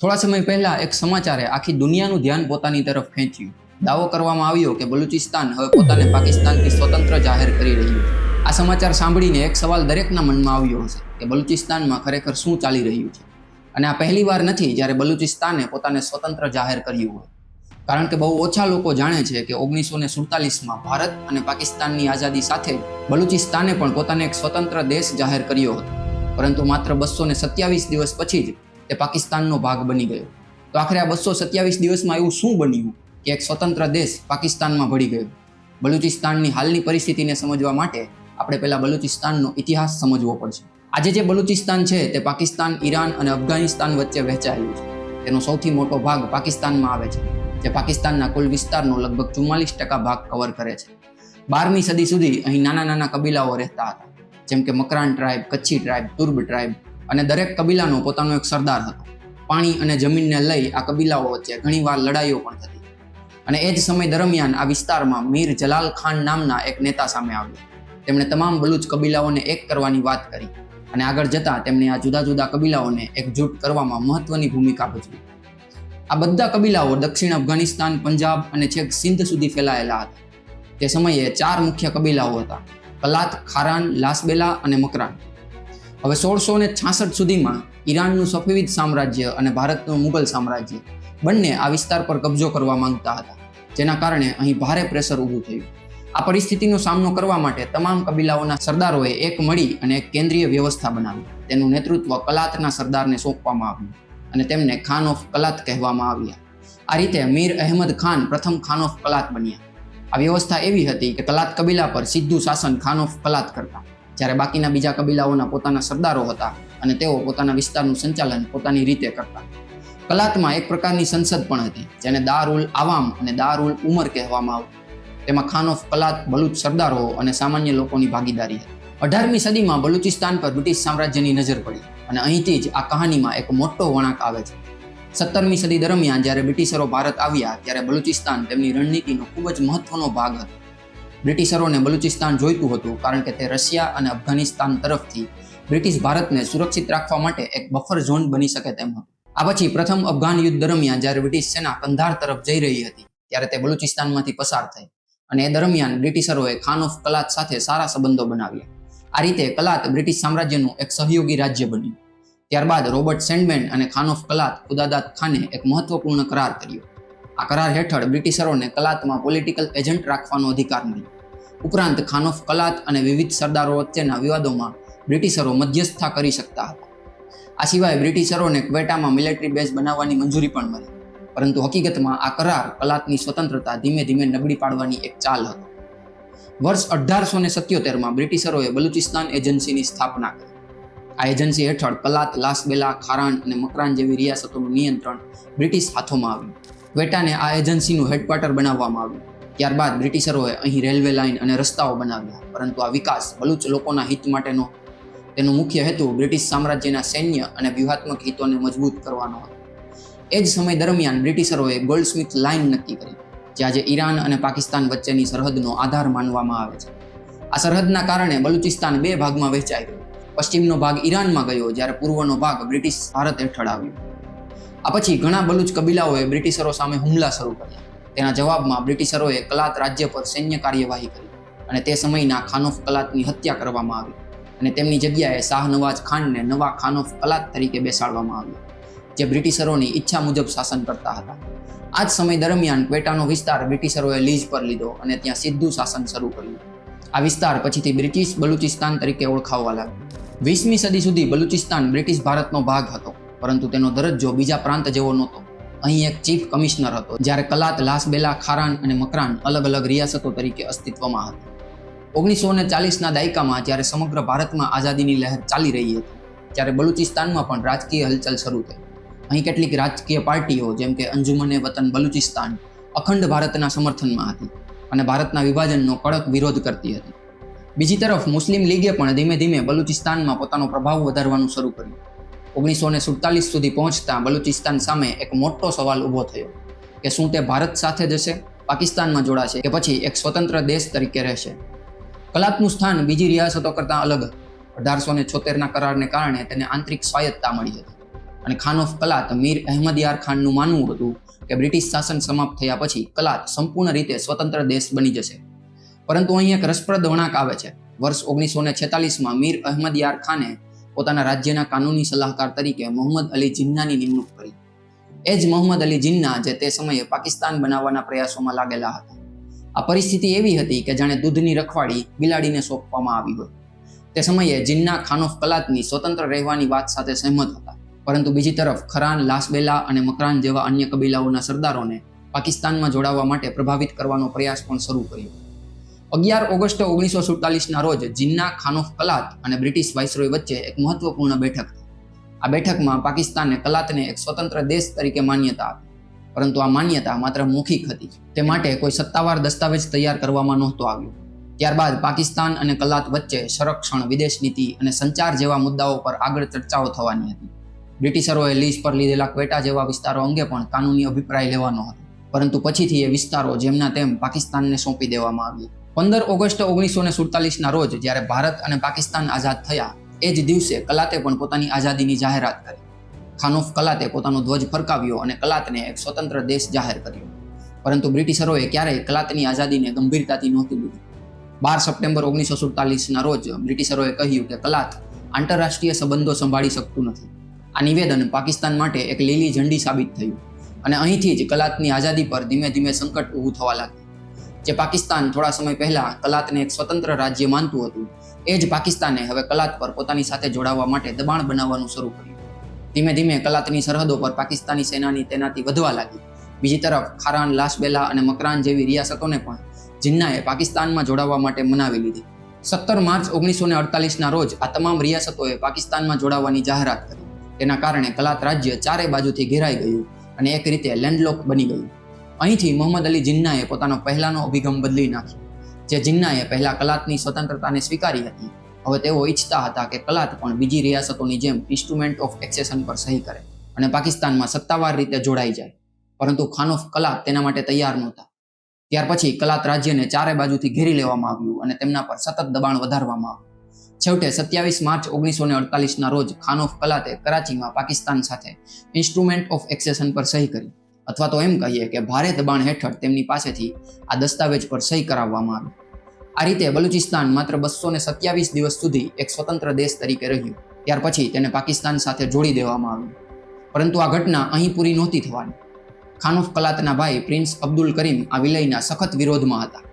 થોડા સમય પહેલા એક સમાચારે આખી દુનિયાનું ધ્યાન પોતાની તરફ ખેંચ્યું. દાવો કરવામાં આવ્યો કે બલુચિસ્તાન હવે પોતાને પાકિસ્તાનથી સ્વતંત્ર જાહેર કરી રહ્યું છે. આ સમાચાર સાંભળીને એક સવાલ દરેકના મનમાં આવ્યો હશે કે બલુચિસ્તાનમાં ખરેખર શું ચાલી રહ્યું છે. અને આ પહેલી વાર નથી જ્યારે બલુચિસ્તાને પોતાને સ્વતંત્ર જાહેર કર્યું હોય. કારણ કે બહુ ઓછા લોકો જાણે છે કે 1947માં ભારત અને પાકિસ્તાનની આઝાદી સાથે બલુચિસ્તાને પણ પોતાને એક સ્વતંત્ર દેશ જાહેર કર્યો હતો. પરંતુ માત્ર 227 દિવસ પછી જ તે પાકિસ્તાનનો ભાગ બની ગયો. તો આખરે આ 227 દિવસમાં એવું શું બન્યું કે એક સ્વતંત્ર દેશ પાકિસ્તાનમાં ભળી ગયો? બલુચિસ્તાનની હાલની પરિસ્થિતિને સમજવા માટે આપણે પહેલા બલુચિસ્તાનનો ઇતિહાસ સમજવો પડશે. આજે જે બલુચિસ્તાન છે તે પાકિસ્તાન, ઈરાન અને અફઘાનિસ્તાન વચ્ચે વહેંચાયેલું છે. તેનો સૌથી મોટો ભાગ પાકિસ્તાનમાં આવે છે, જે પાકિસ્તાનના કુલ વિસ્તારનો લગભગ 44% ભાગ કવર કરે છે. 12મી સદી સુધી અહીં નાના નાના કબીલાઓ રહેતા હતા, જેમ કે મકરાન ટ્રાઇબ, કચ્છી ટ્રાઇબ, તુર્બ ટ્રાઇબ, અને દરેક કબીલાનો પોતાનો એક સરદાર હતો. પાણી અને જમીનને લઈ આ કબીલાઓ વચ્ચે ઘણીવાર લડાઈઓ પણ થતી. અને એ જ સમય દરમિયાન આ વિસ્તારમાં મીર જલાલ ખાન નામના એક નેતા સામે આવ્યા. તેમણે તમામ બલુચ કબીલાઓને એક કરવાની વાત કરી અને આગળ જતા તેમણે આ જુદા જુદા કબીલાઓને એકજૂટ કરવામાં મહત્વની ભૂમિકા ભજવી. આ બધા કબીલાઓ દક્ષિણ અફઘાનિસ્તાન, પંજાબ અને છેક સિંધ સુધી ફેલાયેલા હતા. તે સમયે 4 મુખ્ય કબીલાઓ હતા: કલાત, ખારાન, લાસબેલા અને મકરાન. હવે 1666 સુધીમાં ઈરાનનું સફેવિદ સામ્રાજ્ય અને ભારતનું મુગલ સામ્રાજ્ય બંને આ વિસ્તાર પર કબજો કરવા માંગતા હતા, જેના કારણે અહીં ભારે પ્રેશર ઊભું થયું. આ પરિસ્થિતિનો સામનો કરવા માટે તમામ કબીલાઓના સરદારોએ એક મળી અને એક કેન્દ્રીય વ્યવસ્થા બનાવી. તેનું નેતૃત્વ કલાતના સરદારને સોંપવામાં આવ્યું અને તેમને ખાન ઓફ કલાત કહેવામાં આવ્યા. આ રીતે મીર અહેમદ ખાન પ્રથમ ખાન ઓફ કલાત બન્યા. આ વ્યવસ્થા એવી હતી કે કલાત કબીલા પર સીધું શાસન ખાન ઓફ કલાત કરતા, જ્યારે બાકીના બીજા કબીલાઓના પોતાના સરદારો હતા અને તેઓ પોતાના વિસ્તારનું સંચાલન પોતાની રીતે કરતા. કલાતમાં એક પ્રકારની સંસદ પણ હતી, જેને દાર-ઉલ આવામ અને દાર-ઉલ ઉમર કહેવામાં આવતું. તેમાં ખાન ઓફ કલાત, બલુચ સરદારો અને સામાન્ય લોકોની ભાગીદારી હતી. 18મી સદીમાં બલુચિસ્તાન પર બ્રિટિશ સામ્રાજ્યની નજર પડી અને અહીંથી જ આ કહાનીમાં એક મોટો વળાંક આવે છે. 17મી સદી દરમિયાન જ્યારે બ્રિટિશરો ભારત આવ્યા ત્યારે બલુચિસ્તાન તેમની રણનીતિનો ખૂબ જ મહત્વનો ભાગ હતો. બ્રિટિશરોને બલુચિસ્તાન જોઈતું હતું કારણ કે તે રશિયા અને અફઘાનિસ્તાન તરફથી બ્રિટિશ ભારતને સુરક્ષિત રાખવા માટે એક બફર ઝોન બની શકે તેમ હતું. આ પછી પ્રથમ અફઘાન યુદ્ધ દરમિયાન જ્યારે બ્રિટિશ સેના કંધાર તરફ જઈ રહી હતી ત્યારે તે બલુચિસ્તાનમાંથી પસાર થઈ અને એ દરમિયાન બ્રિટિશરોએ ખાન ઓફ કલાત સાથે સારા સંબંધો બનાવ્યા. આ રીતે કલાત બ્રિટિશ સામ્રાજ્યનું એક સહયોગી રાજ્ય બન્યું. ત્યારબાદ રોબર્ટ સેન્ડમેન અને ખાન ઓફ કલાત ખુદાદાદ ખાને એક મહત્વપૂર્ણ કરાર કર્યો. આ કરાર હેઠળ બ્રિટિશરોને કલાતમાં પોલિટિકલ એજન્ટ રાખવાનો અધિકાર મળ્યો. ઉપરાંત ખાન ઓફ કલાત અને વિવિધ સરદારો વચ્ચેના વિવાદોમાં બ્રિટિશરો મધ્યસ્થતા કરી શકતા હતા. આ સિવાય બ્રિટિશરોને ક્વેટામાં મિલિટરી બેઝ બનાવવાની મંજૂરી પણ મળી. પરંતુ હકીકતમાં આ કરાર કલાતની સ્વતંત્રતા ધીમે ધીમે નબળી પાડવાની એક ચાલ હતો. વર્ષ 1877માં બ્રિટિશરોએ બલુચિસ્તાન એજન્સીની સ્થાપના કરી. આ એજન્સી હેઠળ કલાત, લાસબેલા, ખારાન અને મકરાન જેવી રિયાસતોનું નિયંત્રણ બ્રિટિશ હાથોમાં આવ્યું. ક્વેટાને આ એજન્સીનું હેડક્વાર્ટર બનાવવામાં આવ્યું. ત્યારબાદ બ્રિટિશરોએ અહીં રેલવે લાઇન અને રસ્તાઓ બનાવ્યા. પરંતુ આ વિકાસ બલુચ લોકોના હિત માટેનો તેનો મુખ્ય હેતુ બ્રિટિશ સામ્રાજ્યના સૈન્ય અને વ્યૂહાત્મક હિતોને મજબૂત કરવાનો હતો. એ જ સમય દરમિયાન બ્રિટિશરોએ ગોલ્ડસ્મિથ લાઇન નક્કી કરી, જે આજે ઈરાન અને પાકિસ્તાન વચ્ચેની સરહદનો આધાર માનવામાં આવે છે. આ સરહદના કારણે બલુચિસ્તાન 2 ભાગમાં વહેંચાઈ ગયું. પશ્ચિમનો ભાગ ઈરાનમાં ગયો, જ્યારે પૂર્વનો ભાગ બ્રિટિશ ભારત હેઠળ આવ્યો. આ પછી ઘણા બલુચ કબીલાઓએ બ્રિટિશરો સામે હુમલા શરૂ કર્યા. તેના જવાબમાં બ્રિટિશરોએ કલાત રાજ્ય પર સૈન્ય કાર્યવાહી કરી અને તે સમયના ખાન ઓફ કલાતની હત્યા કરવામાં આવી અને તેમની જગ્યાએ શાહનવાજ ખાનને નવા ખાન ઓફ કલાત તરીકે બેસાડવામાં આવ્યા, જે બ્રિટિશરોની ઈચ્છા મુજબ શાસન કરતા હતા. આ જ સમય દરમિયાન ક્વેટાનો વિસ્તાર બ્રિટિશરોએ લીઝ પર લીધો અને ત્યાં સીધું શાસન શરૂ કર્યું. આ વિસ્તાર પછીથી બ્રિટિશ બલુચિસ્તાન તરીકે ઓળખાવા લાગ્યો. 20મી સદી સુધી બલુચિસ્તાન બ્રિટિશ ભારતનો ભાગ હતો, પરંતુ તેનો દરજ્જો બીજા પ્રાંત જેવો નહોતો. અહીં એક ચીફ કમિશનર હતો, જ્યારે કલાત, લાસબેલા, ખારાન અને મકરાન અલગ અલગ રિયાસતો તરીકે અસ્તિત્વમાં હતી. 1940ના દાયકામાં જ્યારે સમગ્ર ભારતમાં આઝાદીની લહેર ચાલી રહી હતી, ત્યારે બલુચિસ્તાનમાં પણ રાજકીય હલચલ શરૂ થઈ. અહીં કેટલીક રાજકીય પાર્ટીઓ જેમ કે અંજુમને વતન બલુચિસ્તાન અખંડ ભારતના સમર્થનમાં હતી અને ભારતના વિભાજનનો કડક વિરોધ કરતી હતી. બીજી તરફ મુસ્લિમ લીગે પણ ધીમે ધીમે બલુચિસ્તાનમાં પોતાનો પ્રભાવ વધારવાનું શરૂ કર્યું. 1947 સુધી પહોંચતા બલુચિસ્તાન સામે એક મોટો સવાલ ઊભો થયો કે શું તે ભારત સાથે જશે, પાકિસ્તાનમાં જોડાશે કે પછી એક સ્વતંત્ર દેશ તરીકે રહેશે. કલાતનું સ્થાન બીજી રિયાસતો કરતાં અલગ હતું. 1876ના કરારને કારણે તેને આંતરિક સ્વાયત્તતા મળી હતી. અને ખાન ઓફ કલાત મીર અહેમદ યાર ખાનનું માનવું હતું કે બ્રિટિશ શાસન સમાપ્ત થયા પછી કલાત સંપૂર્ણ રીતે સ્વતંત્ર દેશ બની જશે. પરંતુ અહીં એક રસપ્રદ વળાંક આવે છે. વર્ષ 1946માં મીર અહેમદ યાર ખાને પોતાના રાજ્યના કાનૂની સલાહકાર તરીકે મોહમ્મદ અલી જિન્નાની નિમણૂક કરી. એ જ મોહમ્મદ અલી જિન્ના જે તે સમયે પાકિસ્તાન બનાવવાના પ્રયાસોમાં લાગેલા હતા. આ પરિસ્થિતિ એવી હતી કે જાણે દૂધની રખવાડી બિલાડીને સોંપવામાં આવી હોય. તે સમયે જિન્ના ખાન ઓફ કલાતની સ્વતંત્ર રહેવાની વાત સાથે સહેમત હતા. પરંતુ બીજી તરફ ખરાન, લાસબેલા અને મકરાન જેવા અન્ય કબીલાઓના સરદારોને પાકિસ્તાનમાં જોડાવા માટે પ્રભાવિત કરવાનો પ્રયાસ પણ શરૂ કર્યો. 11 ઓગસ્ટ 1947ના રોજ જિન્ના, ખાન ઓફ કલાત અને બ્રિટિશ વાઇસરોય વચ્ચે એક મહત્વપૂર્ણ બેઠક થઈ. આ બેઠકમાં પાકિસ્તાને કલાતને એક સ્વતંત્ર દેશ તરીકે માન્યતા આપી. પરંતુ આ માન્યતા માત્ર મૌખિક હતી. તે માટે કોઈ સત્તાવાર દસ્તાવેજ તૈયાર કરવામાં નહોતો આવ્યો. ત્યારબાદ પાકિસ્તાન અને કલાત વચ્ચે સંરક્ષણ, વિદેશ નીતિ અને સંચાર જેવા મુદ્દાઓ પર આગળ ચર્ચાઓ થવાની હતી. બ્રિટિશરોએ લીઝ પર લીધેલા ક્વેટા જેવા વિસ્તારો અંગે પણ કાનૂની અભિપ્રાય લેવાનો હતો. પરંતુ પછીથી એ વિસ્તારો જેમના તેમ પાકિસ્તાનને સોંપી દેવામાં આવ્યા. 15 ઓગસ્ટ 1947ના રોજ જ્યારે ભારત અને પાકિસ્તાન આઝાદ થયા, એ જ દિવસે કલાતે પણ પોતાની આઝાદીની જાહેરાત કરી. ખાન ઓફ કલાતે પોતાનો ધ્વજ ફરકાવ્યો અને કલાતને એક સ્વતંત્ર દેશ જાહેર કર્યો. પરંતુ બ્રિટિશરોએ ક્યારેય કલાતની આઝાદીને ગંભીરતાથી નહોતી લીધી. 12 સપ્ટેમ્બર 1947ના રોજ બ્રિટિશરોએ કહ્યું કે કલાત આંતરરાષ્ટ્રીય સંબંધો સંભાળી શકતું નથી. આ નિવેદન પાકિસ્તાન માટે એક લીલી ઝંડી સાબિત થયું અને અહીંથી જ કલાતની આઝાદી પર ધીમે ધીમે સંકટ ઊભું થવા લાગ્યું. જે પાકિસ્તાન થોડા સમય પહેલા કલાતને એક સ્વતંત્ર રાજ્ય માનતું હતું, એ જ પાકિસ્તાને હવે કલાત પર પોતાની સાથે જોડાવા માટે દબાણ બનાવવાનું શરૂ કર્યું. ધીમે ધીમે કલાતની સરહદો પર પાકિસ્તાની સેનાની તૈનાતી વધવા લાગી. બીજી તરફ ખારાન, લાસબેલા અને મકરાન જેવી રિયાસતોને પણ જિન્નાએ પાકિસ્તાનમાં જોડાવા માટે મનાવી લીધી. 17 માર્ચ 1948ના રોજ આ તમામ રિયાસતોએ પાકિસ્તાનમાં જોડાવાની જાહેરાત કરી. તેના કારણે કલાત રાજ્ય ચારે બાજુથી ઘેરાઈ ગયું અને એક રીતે લેન્ડલોક બની ગયું. અહીંથી મોહમ્મદ અલી જિન્નાએ પોતાનો પહેલાનો અભિગમ બદલી નાખ્યો. જે જિન્નાએ પહેલા કલાતની સ્વતંત્રતાને સ્વીકારી હતી, હવે તેઓ ઈચ્છતા હતા કે કલાત પણ બીજી રિયાસતોની જેમ ઇન્સ્ટ્રુમેન્ટ ઓફ એક્સેશન પર સહી કરે અને પાકિસ્તાનમાં સત્તાવાર રીતે જોડાઈ જાય. પરંતુ ખાન ઓફ કલાત તેના માટે તૈયાર નહોતા. ત્યાર પછી કલાત રાજ્યને ચારે બાજુથી ઘેરી લેવામાં આવ્યું અને તેમના પર સતત દબાણ વધારવામાં આવ્યું. છેવટે 27 માર્ચ 1948ના રોજ ખાન ઓફ કલાતે કરાચીમાં પાકિસ્તાન સાથે ઇન્સ્ટ્રુમેન્ટ ઓફ એક્સેશન પર સહી કરી, અથવા તો એમ કહીએ કે ભારે દબાણ હેઠળ તેમની પાસેથી આ દસ્તાવેજ પર સહી કરાવવામાં આવી. આ રીતે બલુચિસ્તાન માત્ર 227 દિવસ સુધી એક સ્વતંત્ર દેશ તરીકે રહ્યું. ત્યાર પછી તેને પાકિસ્તાન સાથે જોડી દેવામાં આવ્યું. પરંતુ આ ઘટના અહીં પૂરી નહોતી થવાની. ખાન ઓફ કલાતના ભાઈ પ્રિન્સ અબ્દુલ કરીમ આ વિલયના સખત વિરોધમાં હતા.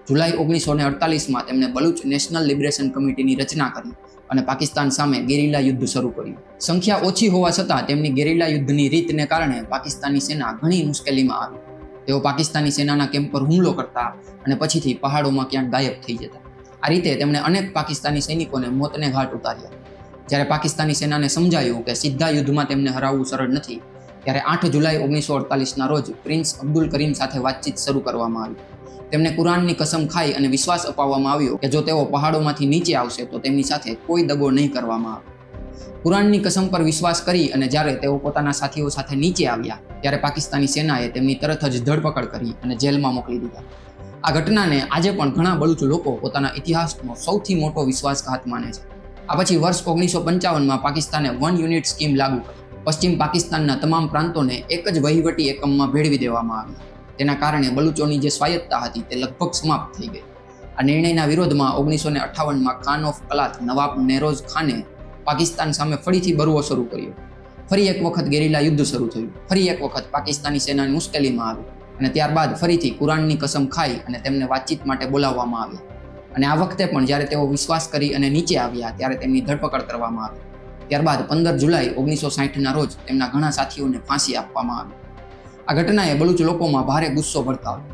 જુલાઈ 1948માં તેમણે બલુચ નેશનલ લિબરેશન કમિટીની રચના કરી અને પાકિસ્તાન સામે ગેરિલા યુદ્ધ શરૂ કર્યું. સંખ્યા ઓછી હોવા છતાં તેમની ગેરિલા યુદ્ધની રીતને કારણે પાકિસ્તાની સેના ઘણી મુશ્કેલીમાં આવી. તેઓ પાકિસ્તાની સેનાના કેમ્પ પર હુમલો કરતા અને પછીથી પહાડોમાં ક્યાંક ગાયબ થઈ જતા. આ રીતે તેમણે અનેક પાકિસ્તાની સૈનિકોને મોતને ઘાટ ઉતાર્યા. જ્યારે પાકિસ્તાની સેનાને સમજાયું કે સીધા યુદ્ધમાં તેમને હરાવવું સરળ નથી, ત્યારે 8 જુલાઈ 1948ના રોજ પ્રિન્સ અબ્દુલ કરીમ સાથે વાતચીત શરૂ કરવામાં આવી. તેમને કુરાનની કસમ ખાઈ અને વિશ્વાસ અપાવવામાં આવ્યો કે જો તેઓ પહાડોમાંથી નીચે આવશે તો તેમની સાથે કોઈ દગો નહીં કરવામાં આવે. કુરાનની કસમ પર વિશ્વાસ કરી અને જ્યારે તેઓ પોતાના સાથીઓ સાથે નીચે આવ્યા, ત્યારે પાકિસ્તાની સેનાએ તેમની તરત જ ધરપકડ કરી અને જેલમાં મોકલી દીધા. આ ઘટનાને આજે પણ ઘણા બલુચ લોકો પોતાના ઇતિહાસનો સૌથી મોટો વિશ્વાસઘાત માને છે. આ પછી વર્ષ 1955માં પાકિસ્તાને 1 યુનિટ સ્કીમ લાગુ કરી. પશ્ચિમ પાકિસ્તાનના તમામ પ્રાંતોને એક જ વહીવટી એકમમાં ભેળવી દેવામાં આવી. તેના કારણે બલુચોની જે સ્વાયત્તા હતી તે લગભગ સમાપ્ત થઈ ગઈ. આ નિર્ણયના વિરોધમાં 1958માં ખાન ઓફ કલાત નવાબ નેરોઝ ખાને પાકિસ્તાન સામે ફરીથી બરવો શરૂ કર્યો. ફરી એક વખત ગેરિલા યુદ્ધ શરૂ થયું. ફરી એક વખત પાકિસ્તાની સેનાની મુશ્કેલીમાં આવી અને ત્યારબાદ ફરીથી કુરાનની કસમ ખાઈ અને તેમને વાતચીત માટે બોલાવવામાં આવ્યા. અને આ વખતે પણ જ્યારે તેઓ વિશ્વાસ કરી અને નીચે આવ્યા ત્યારે તેમની ધરપકડ કરવામાં આવી. ત્યારબાદ 15 જુલાઈ 1960ના રોજ તેમના ઘણા સાથીઓને ફાંસી આપવામાં આવી. આ ઘટનાએ બલુચ લોકોમાં ભારે ગુસ્સો ભડકાવ્યો.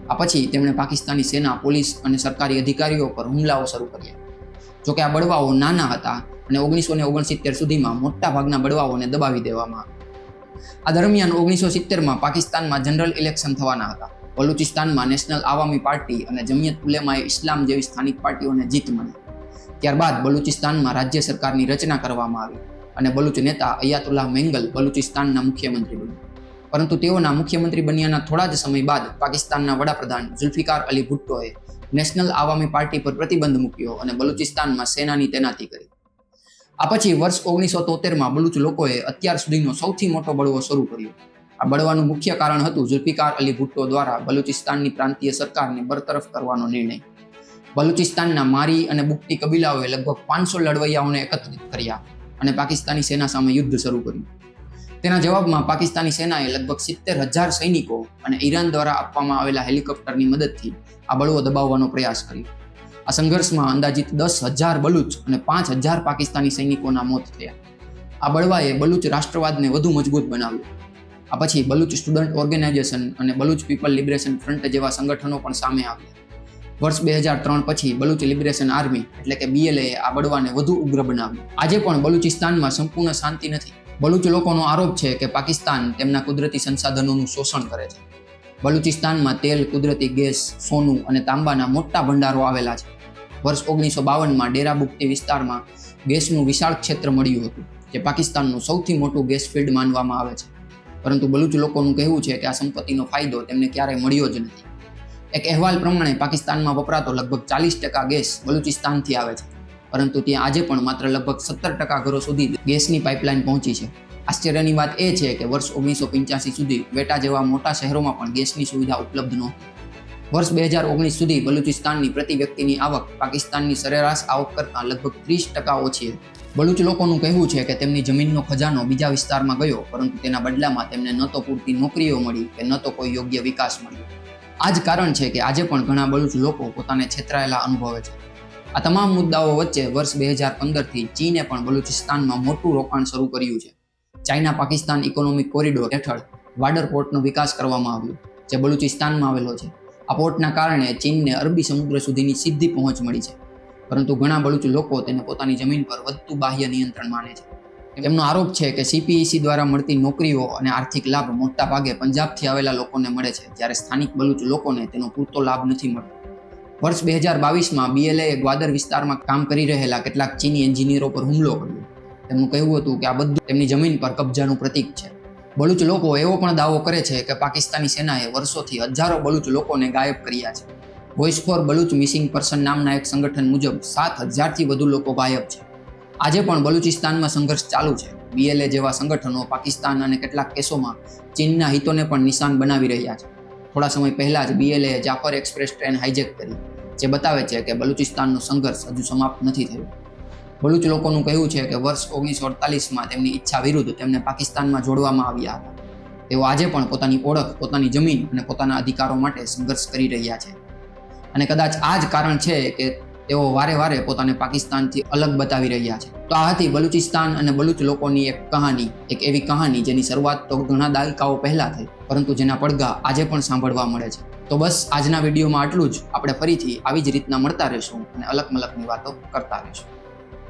આ પછી તેમણે પાકિસ્તાની સેના, પોલીસ અને સરકારી અધિકારીઓ પર હુમલાઓ શરૂ કર્યા. જોકે આ બળવાઓ નાના હતા અને 1969 સુધીમાં મોટા ભાગના બળવાઓને દબાવી દેવામાં આવ્યા. આ દરમિયાન 1970માં પાકિસ્તાનમાં જનરલ ઇલેક્શન થવાના હતા. બલુચિસ્તાનમાં નેશનલ આવામી પાર્ટી અને જમિયત ઉલેમાએ ઇસ્લામ જેવી સ્થાનિક પાર્ટીઓને જીત મળી. ત્યારબાદ બલુચિસ્તાનમાં રાજ્ય સરકારની રચના કરવામાં આવી અને બલુચ નેતા અયાતુલ્લાહ મેંગલ બલુચિસ્તાનના મુખ્યમંત્રી બન્યા. પરંતુ તેઓના મુખ્યમંત્રી બન્યાના થોડા જ સમય બાદ પાકિસ્તાનના વડાપ્રધાન ઝુલ્ફિકાર અલી ભુટ્ટોએ નેશનલ આવામી પાર્ટી પર પ્રતિબંધ મૂક્યો અને બલુચિસ્તાનમાં સેનાની તૈનાતી કરી. આ પછી વર્ષ 1973માં બલુચ લોકોએ અત્યાર સુધીનો સૌથી મોટો બળવો શરૂ કર્યો. આ બળવાનું મુખ્ય કારણ હતું ઝુલ્ફિકાર અલી ભુટ્ટો દ્વારા બલુચિસ્તાનની પ્રાંતીય સરકારને બરતરફ કરવાનો નિર્ણય. બલુચિસ્તાનના મારી અને બુકટી કબીલાઓએ લગભગ 500 લડવૈયાઓને એકત્રિત કર્યા અને પાકિસ્તાની સેના સામે યુદ્ધ શરૂ કર્યું. તેના જવાબમાં પાકિસ્તાની સેનાએ લગભગ 70,000 સૈનિકો અને ઈરાન દ્વારા આપવામાં આવેલા હેલિકોપ્ટરની મદદથી આ બળવો દબાવવાનો પ્રયાસ કર્યો. આ સંઘર્ષમાં અંદાજિત 10,000 બલુચ અને 5,000 પાકિસ્તાની સૈનિકોના મોત થયા. આ બળવાએ બલુચ રાષ્ટ્રવાદને વધુ મજબૂત બનાવ્યો. આ પછી બલુચ સ્ટુડન્ટ ઓર્ગેનાઇઝેશન અને બલુચ પીપલ લિબરેશન ફ્રન્ટ જેવા સંગઠનો પણ સામે આવ્યા. વર્ષ 2003 પછી બલુચ લિબરેશન આર્મી એટલે કે BLA આ બળવાને વધુ ઉગ્ર બનાવ્યું. આજે પણ બલુચિસ્તાનમાં સંપૂર્ણ શાંતિ નથી. બલુચ લોકોનો આરોપ છે કે પાકિસ્તાન તેમના કુદરતી સંસાધનોનું શોષણ કરે છે. બલુચિસ્તાનમાં તેલ, કુદરતી ગેસ, સોનું અને તાંબાના મોટા ભંડારો આવેલા છે. વર્ષ 1952માં ડેરા બુકટી વિસ્તારમાં ગેસનું વિશાળ ક્ષેત્ર મળ્યું હતું, જે પાકિસ્તાનનું સૌથી મોટું ગેસ ફિલ્ડ માનવામાં આવે છે. પરંતુ બલુચ લોકોનું કહેવું છે કે આ સંપત્તિનો ફાયદો તેમને ક્યારેય મળ્યો જ નથી. એક અહેવાલ પ્રમાણે પાકિસ્તાનમાં વપરાતો લગભગ 40% ગેસ બલુચિસ્તાનથી આવે છે, પરંતુ ત્યાં આજે પણ માત્ર લગભગ 17% ઘરો સુધી ગેસની પાઇપલાઇન પહોંચી છે. આશ્ચર્યની વાત એ છે કે વર્ષ 1985 સુધી ક્વેટા જેવા મોટા શહેરોમાં પણ ગેસની સુવિધા ઉપલબ્ધ નહોતી. વર્ષ 2019 સુધી બલુચિસ્તાનની પ્રતિ વ્યક્તિની આવક પાકિસ્તાનની સરેરાશ આવક કરતાં લગભગ 30% ઓછી હતી. બલુચ લોકોનું કહેવું છે કે તેમની જમીનનો ખજાનો બીજા વિસ્તારમાં ગયો, પરંતુ તેના બદલામાં તેમને ન તો પૂરતી નોકરીઓ મળી કે ન તો કોઈ યોગ્ય વિકાસ મળ્યો. આ જ કારણ છે કે આજે પણ ઘણા બલુચ લોકો પોતાને છેતરાયેલા અનુભવે છે. આ તમામ મુદ્દાઓ વચ્ચે વર્ષ 2015થી ચીને પણ બલુચિસ્તાનમાં મોટું રોકાણ શરૂ કર્યું છે. ચાઇના પાકિસ્તાન ઇકોનોમિક કોરિડોર હેઠળ વાડર પોર્ટનો વિકાસ કરવામાં આવ્યો, જે બલુચિસ્તાનમાં આવેલો છે. આ પોર્ટના કારણે ચીનને અરબી સમુદ્ર સુધીની સીધી પહોંચ મળી છે, પરંતુ ઘણા બલુચ લોકો તેને પોતાની જમીન પર વધતું બાહ્ય નિયંત્રણ માને છે. તેમનો આરોપ છે કે CPEC દ્વારા મળતી નોકરીઓ અને આર્થિક લાભ મોટા ભાગે પંજાબથી આવેલા લોકોને મળે છે, જ્યારે સ્થાનિક બલુચ લોકોને તેનો પૂરતો લાભ નથી મળતો. વર્ષ 2022માં BLAએ ગ્વાદર વિસ્તારમાં કામ કરી રહેલા કેટલાક ચીની એન્જિનિયરો પર હુમલો કર્યો. તેમનું કહેવું હતું કે આ બધું તેમની જમીન પર કબજાનું પ્રતીક છે. બલુચ લોકો એવો પણ દાવો કરે છે કે પાકિસ્તાની સેનાએ વર્ષોથી હજારો બલુચ લોકોને ગાયબ કર્યા છે. Voice four Baloch missing person નામના એક સંગઠન મુજબ 7,000થી વધુ લોકો ગાયબ છે. આજે પણ બલુચિસ્તાનમાં સંઘર્ષ ચાલુ છે. BLA જેવા સંગઠનો પાકિસ્તાન અને કેટલાક કેસોમાં ચીનના હિતોને પણ નિશાન બનાવી રહ્યા છે. થોડા સમય પહેલા જ BLAએ જાફર એક્સપ્રેસ ટ્રેન હાઇજેક કરી, જે બતાવે છે કે બલુચિસ્તાનનો સંઘર્ષ હજુ સમાપ્ત નથી થયો. બલુચ લોકોનું કહેવું છે કે વર્ષ 1948માં તેમની ઈચ્છા વિરુદ્ધ તેમને પાકિસ્તાનમાં જોડવામાં આવ્યા હતા. તેઓ આજે પણ પોતાની ઓળખ, પોતાની જમીન અને પોતાના અધિકારો માટે સંઘર્ષ કરી રહ્યા છે. અને કદાચ આ જ કારણ છે કે તેઓ વારે વારે પોતાને પાકિસ્તાનથી અલગ બતાવી રહ્યા છે. તો આ હતી બલુચિસ્તાન અને બલુચ લોકોની એક કહાની, એક એવી કહાની જેની શરૂઆત તો ઘણા દાયકાઓ પહેલા થઈ, પરંતુ જેના પડઘા આજે પણ સાંભળવા મળે છે. તો બસ આજના વિડીયોમાં આટલું જ. આપણે ફરીથી આવી જ રીતના મળતા રહીશું અને અલગ મલકની વાતો કરતા રહીશું.